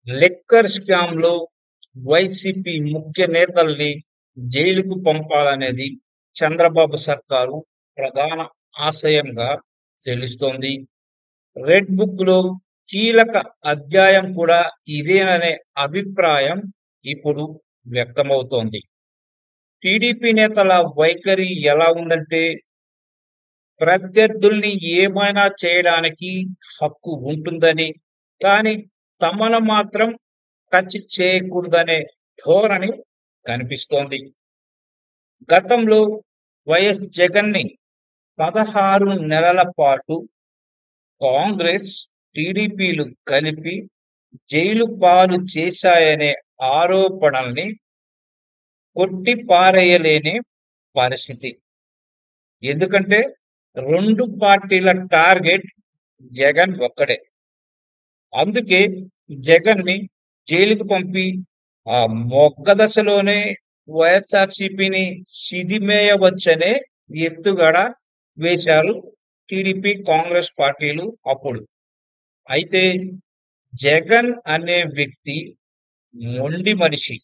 Liquor స్కామ్‌లో YCP ముఖ్య నేతల్ని జైలుకు పంపాలనేది చంద్రబాబు సర్కారు ప్రధాన ఆశయంగా తెలుస్తోంది. రెడ్ బుక్‌లో కీలక అధ్యాయం కూడా ఇదేననే అభిప్రాయం ఇప్పుడు వ్యక్తమవుతోంది. టీడీపీ నేతల వైఖరి ఎలా ఉందంటే, ప్రత్యర్థుల్ని ఏమైనా చేయడానికి హక్కు ఉంటుందని, కానీ తమను మాత్రం టచ్ చేయకూడదనే ధోరణి కనిపిస్తోంది. గతంలో వైఎస్ జగన్ని 16 నెలల పాటు కాంగ్రెస్, టీడీపీలు కలిపి జైలు పాలు చేశాయనే ఆరోపణల్ని కొట్టిపారేయలేని పరిస్థితి. ఎందుకంటే 2 పార్టీల టార్గెట్ జగన్ ఒక్కడే. అందుకే జగన్ని జైలుకు పంపి ఆ మొగ్గ దశలోనే వైఎస్ఆర్‌సీపీని సిదిమేయవచ్చనే ఎత్తుగడ వేశారు టీడీపీ, కాంగ్రెస్ పార్టీలు అప్పుడు. అయితే జగన్ అనే వ్యక్తి మొండి మనిషి.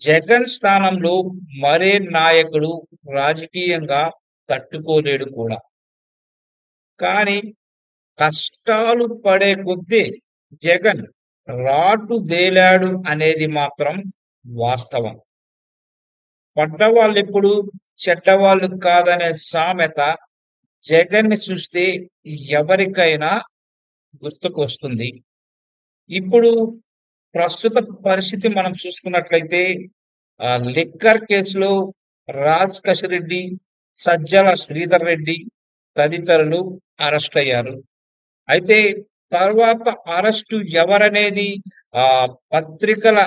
జగన్ స్థానంలో మరే నాయకుడు రాజకీయంగా తట్టుకోలేడు కూడా. కానీ కష్టాలు పడే కొద్దీ జగన్ రాటుదేలాడు అనేది మాత్రం వాస్తవం. పడ్డవాళ్ళెప్పుడు చెడ్డవాళ్ళు కాదనే సామెత జగన్‌ని చూస్తే ఎవరికైనా గుర్తుకొస్తుంది. ఇప్పుడు ప్రస్తుత పరిస్థితి మనం చూసుకున్నట్లయితే లిక్కర్ కేసులో రాజ్ కసిరెడ్డి, సజ్జల శ్రీధర్ రెడ్డి తదితరులు అరెస్ట్ అయ్యారు. అయితే తర్వాత అరెస్టు ఎవరనేది పత్రికల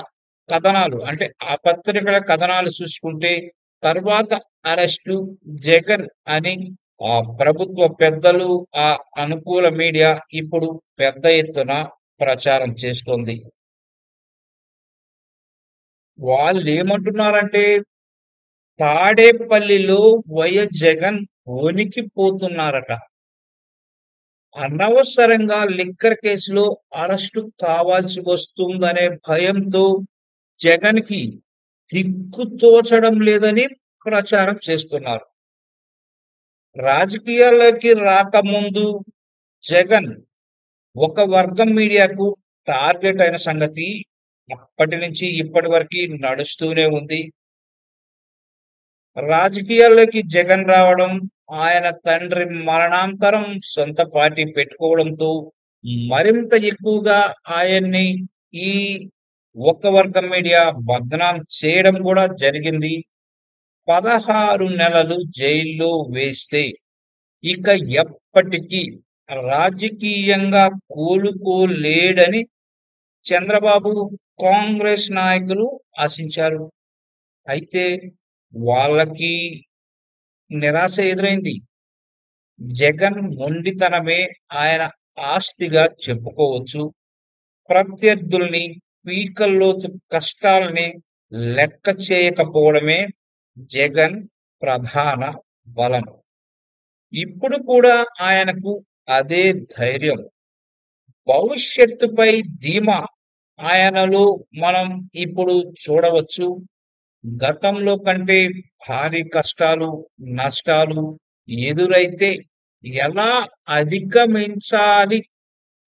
కథనాలు అంటే ఆ పత్రికల కథనాలు చూసుకుంటే తర్వాత అరెస్టు జగన్ అని ప్రభుత్వ పెద్దలు, ఆ అనుకూల మీడియా ఇప్పుడు పెద్ద ఎత్తున ప్రచారం చేస్తోంది. వాళ్ళేమంటున్నారంటే, తాడేపల్లిలో వైఎస్ జగన్ వణికిపోతున్నారట. అనవసరంగా లిక్కర్ కేసులో అరెస్టు కావాల్సి వస్తుందనే భయంతో జగన్‌కి దిక్కు తోచడం లేదని ప్రచారం చేస్తున్నారు. రాజకీయాల్లోకి రాకముందు జగన్ ఒక వర్గం మీడియాకు టార్గెట్ అయిన సంగతి అప్పటి నుంచి ఇప్పటి వరకి నడుస్తూనే ఉంది. రాజకీయాల్లోకి జగన్ రావడం, ఆయన తండ్రి మరణాంతరం సొంత పార్టీ పెట్టుకోవడంతో మరింత ఎక్కువగా ఆయన్ని ఈ ఒక్క వర్గం మీడియా బదనాం చేయడం కూడా జరిగింది. 16 నెలలు జైల్లో వేస్తే ఇక ఎప్పటికీ రాజకీయంగా కోలుకోలేడని చంద్రబాబు, కాంగ్రెస్ నాయకులు ఆశించారు. అయితే వాళ్ళకి నిరాశ ఎదురైంది. జగన్ మొండితనమే ఆయన ఆస్తిగా చెప్పుకోవచ్చు. ప్రత్యర్థుల్ని, పీకల్లోతు కష్టాల్ని లెక్క చేయకపోవడమే జగన్ ప్రధాన బలం. ఇప్పుడు కూడా ఆయనకు అదే ధైర్యం. భవిష్యత్తుపై ధీమా ఆయనలో మనం ఇప్పుడు చూడవచ్చు. గతంలో కంటే భారీ కష్టాలు, నష్టాలు ఎదురైతే ఎలా అధిగమించాలి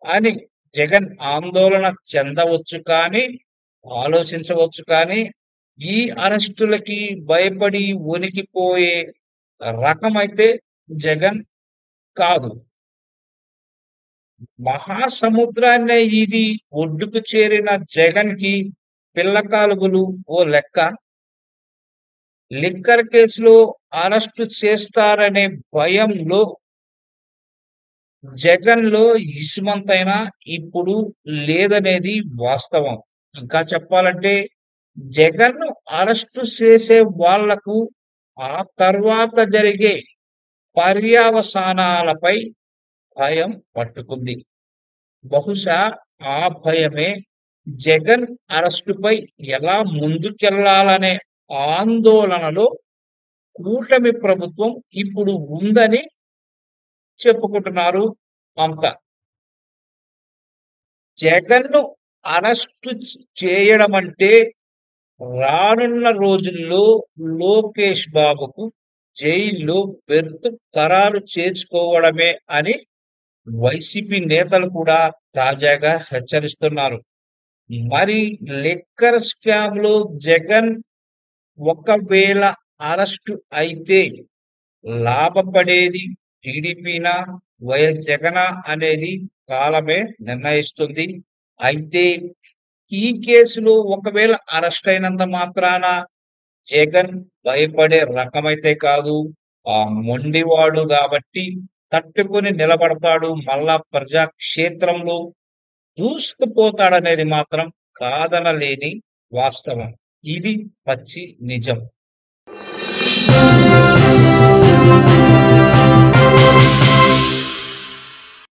అని జగన్ ఆందోళన చెందవచ్చు కానీ, ఆలోచించవచ్చు కానీ, ఈ అరెస్టులకి భయపడి వణికిపోయే రకమైతే జగన్ కాదు. మహాసముద్రాన్నే ఇది ఒడ్డుకు చేరిన జగన్‌కి పిల్లకాలువలు ఓ లెక్క. లిక్కర్ కేసులో అరెస్టు చేస్తారనే భయంలో జగన్‌లో ఇసుమంతైనా ఇప్పుడు లేదనేది వాస్తవం. ఇంకా చెప్పాలంటే జగన్‌ను అరెస్టు చేసే వాళ్లకు ఆ తర్వాత జరిగే పర్యవసానాలపై భయం పట్టుకుంది. బహుశా ఆ భయమే జగన్ అరెస్టుపై ఎలా ముందుకెళ్లాలనే ఆందోళనలో కూటమి ప్రభుత్వం ఇప్పుడు ఉందని చెప్పుకుంటున్నారు అంతా. జగన్ను అరెస్టు చేయడం అంటే రానున్న రోజుల్లో లోకేష్ బాబుకు జైల్లో బెర్త్ ఖరారు చేసుకోవడమే అని వైసీపీ నేతలు కూడా తాజాగా హెచ్చరిస్తున్నారు. మరి లిక్కర్ స్కామ్ లో జగన్ ఒకవేళ అరెస్టు అయితే లాభపడేది టీడీపీనా, వైఎస్ జగనా అనేది కాలమే నిర్ణయిస్తుంది. అయితే ఈ కేసులో ఒకవేళ అరెస్ట్ అయినంత మాత్రాన జగన్ భయపడే రకమైతే కాదు. ఆ మొండివాడు కాబట్టి తట్టుకొని నిలబడతాడు. మళ్ళా ప్రజాక్షేత్రంలో దూసుకుపోతాడనేది మాత్రం కాదనలేని వాస్తవం. ఇది పచ్చి నిజం.